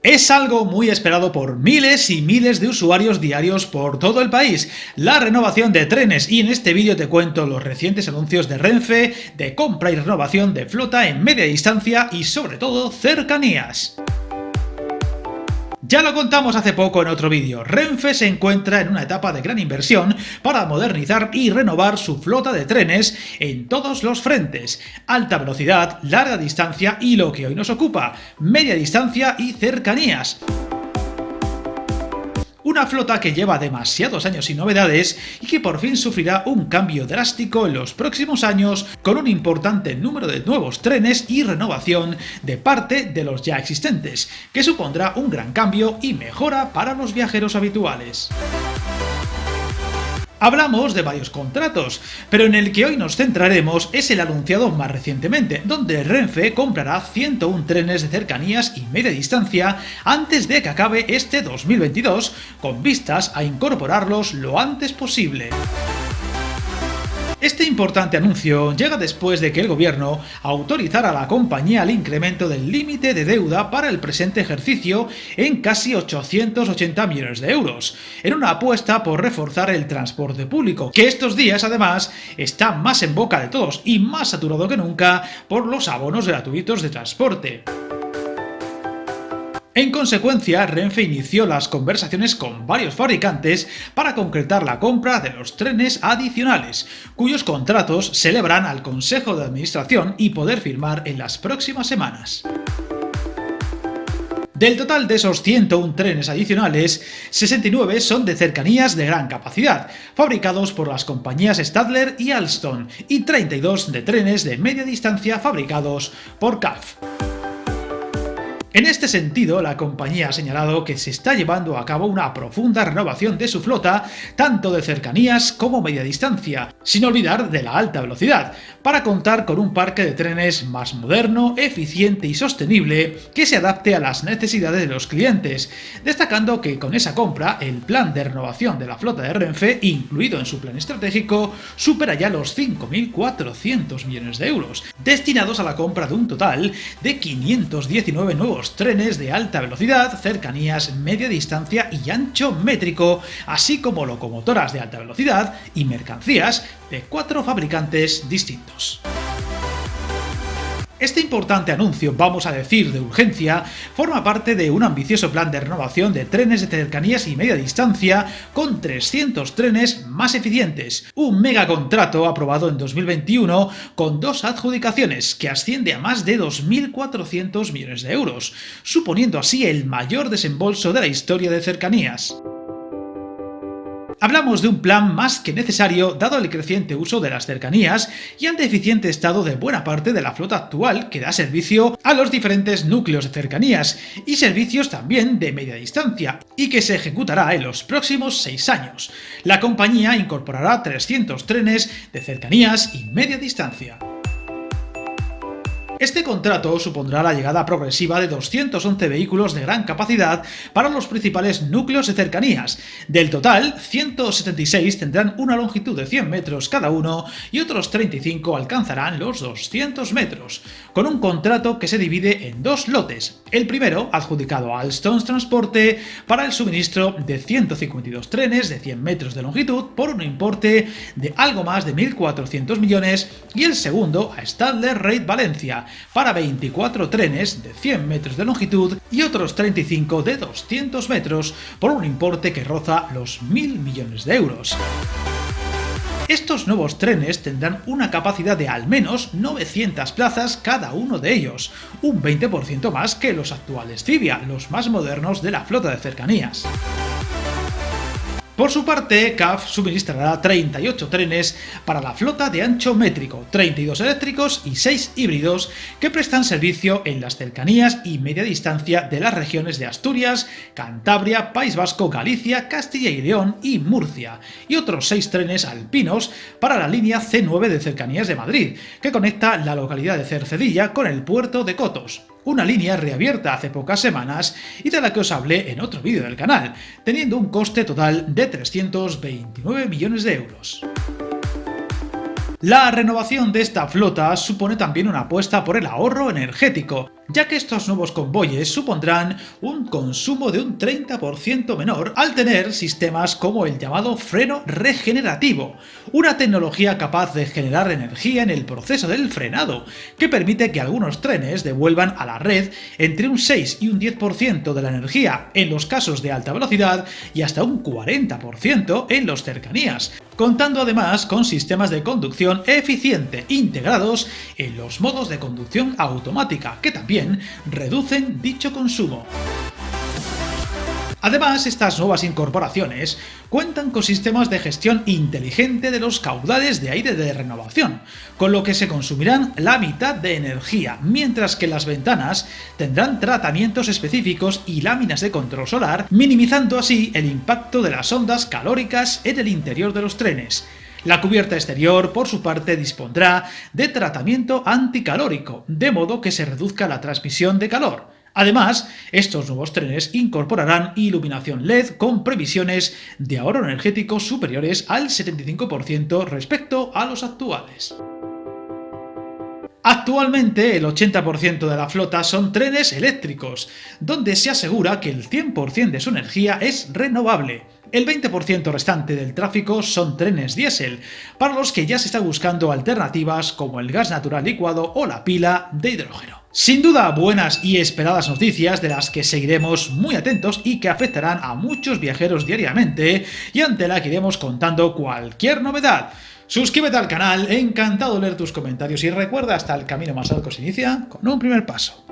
Es algo muy esperado por miles y miles de usuarios diarios por todo el país, la renovación de trenes, y en este vídeo te cuento los recientes anuncios de Renfe de compra y renovación de flota en media distancia y sobre todo cercanías. Ya lo contamos hace poco en otro vídeo, Renfe se encuentra en una etapa de gran inversión para modernizar y renovar su flota de trenes en todos los frentes: alta velocidad, larga distancia y lo que hoy nos ocupa, media distancia y cercanías. Una flota que lleva demasiados años sin novedades y que por fin sufrirá un cambio drástico en los próximos años, con un importante número de nuevos trenes y renovación de parte de los ya existentes, que supondrá un gran cambio y mejora para los viajeros habituales. Hablamos de varios contratos, pero en el que hoy nos centraremos es el anunciado más recientemente, donde Renfe comprará 101 trenes de cercanías y media distancia antes de que acabe este 2022, con vistas a incorporarlos lo antes posible. Este importante anuncio llega después de que el gobierno autorizara a la compañía el incremento del límite de deuda para el presente ejercicio en casi 880 millones de euros, en una apuesta por reforzar el transporte público, que estos días además está más en boca de todos y más saturado que nunca por los abonos gratuitos de transporte. En consecuencia, Renfe inició las conversaciones con varios fabricantes para concretar la compra de los trenes adicionales, cuyos contratos se elevarán al Consejo de Administración y poder firmar en las próximas semanas. Del total de esos 101 trenes adicionales, 69 son de cercanías de gran capacidad, fabricados por las compañías Stadler y Alstom, y 32 de trenes de media distancia fabricados por CAF. En este sentido, la compañía ha señalado que se está llevando a cabo una profunda renovación de su flota, tanto de cercanías como media distancia, sin olvidar de la alta velocidad, para contar con un parque de trenes más moderno, eficiente y sostenible que se adapte a las necesidades de los clientes, destacando que con esa compra el plan de renovación de la flota de Renfe, incluido en su plan estratégico, supera ya los 5.400 millones de euros, destinados a la compra de un total de 519 nuevos trenes de alta velocidad, cercanías, media distancia y ancho métrico, así como locomotoras de alta velocidad y mercancías de 4 fabricantes distintos. Este importante anuncio, vamos a decir de urgencia, forma parte de un ambicioso plan de renovación de trenes de cercanías y media distancia con 300 trenes más eficientes, un megacontrato aprobado en 2021 con 2 adjudicaciones que asciende a más de 2.400 millones de euros, suponiendo así el mayor desembolso de la historia de cercanías. Hablamos de un plan más que necesario dado el creciente uso de las cercanías y el deficiente estado de buena parte de la flota actual que da servicio a los diferentes núcleos de cercanías y servicios también de media distancia, y que se ejecutará en los próximos 6 años. La compañía incorporará 300 trenes de cercanías y media distancia. Este contrato supondrá la llegada progresiva de 211 vehículos de gran capacidad para los principales núcleos de cercanías. Del total, 176 tendrán una longitud de 100 metros cada uno y otros 35 alcanzarán los 200 metros, con un contrato que se divide en 2 lotes. El primero, adjudicado a Alstom Transporte, para el suministro de 152 trenes de 100 metros de longitud por un importe de algo más de 1.400 millones, y el segundo a Stadler Rail Valencia, para 24 trenes de 100 metros de longitud y otros 35 de 200 metros, por un importe que roza los 1.000 millones de euros. Estos nuevos trenes tendrán una capacidad de al menos 900 plazas cada uno de ellos, un 20% más que los actuales Civia, los más modernos de la flota de cercanías. Por su parte, CAF suministrará 38 trenes para la flota de ancho métrico, 32 eléctricos y 6 híbridos que prestan servicio en las cercanías y media distancia de las regiones de Asturias, Cantabria, País Vasco, Galicia, Castilla y León y Murcia, y otros 6 trenes alpinos para la línea C9 de cercanías de Madrid, que conecta la localidad de Cercedilla con el puerto de Cotos. Una línea reabierta hace pocas semanas y de la que os hablé en otro vídeo del canal, teniendo un coste total de 329 millones de euros. La renovación de esta flota supone también una apuesta por el ahorro energético, ya que estos nuevos convoyes supondrán un consumo de un 30% menor al tener sistemas como el llamado freno regenerativo, una tecnología capaz de generar energía en el proceso del frenado, que permite que algunos trenes devuelvan a la red entre un 6 y un 10% de la energía en los casos de alta velocidad y hasta un 40% en los cercanías, contando además con sistemas de conducción eficiente integrados en los modos de conducción automática, que también reducen dicho consumo. Además, estas nuevas incorporaciones cuentan con sistemas de gestión inteligente de los caudales de aire de renovación, con lo que se consumirán la mitad de energía, mientras que las ventanas tendrán tratamientos específicos y láminas de control solar, minimizando así el impacto de las ondas calóricas en el interior de los trenes. La cubierta exterior, por su parte, dispondrá de tratamiento anticalórico, de modo que se reduzca la transmisión de calor. Además, estos nuevos trenes incorporarán iluminación LED con previsiones de ahorro energético superiores al 75% respecto a los actuales. Actualmente el 80% de la flota son trenes eléctricos, donde se asegura que el 100% de su energía es renovable. El 20% restante del tráfico son trenes diésel, para los que ya se está buscando alternativas como el gas natural licuado o la pila de hidrógeno. Sin duda, buenas y esperadas noticias de las que seguiremos muy atentos y que afectarán a muchos viajeros diariamente y ante la que iremos contando cualquier novedad. Suscríbete al canal, encantado de leer tus comentarios y recuerda, hasta el camino más largo se inicia con un primer paso.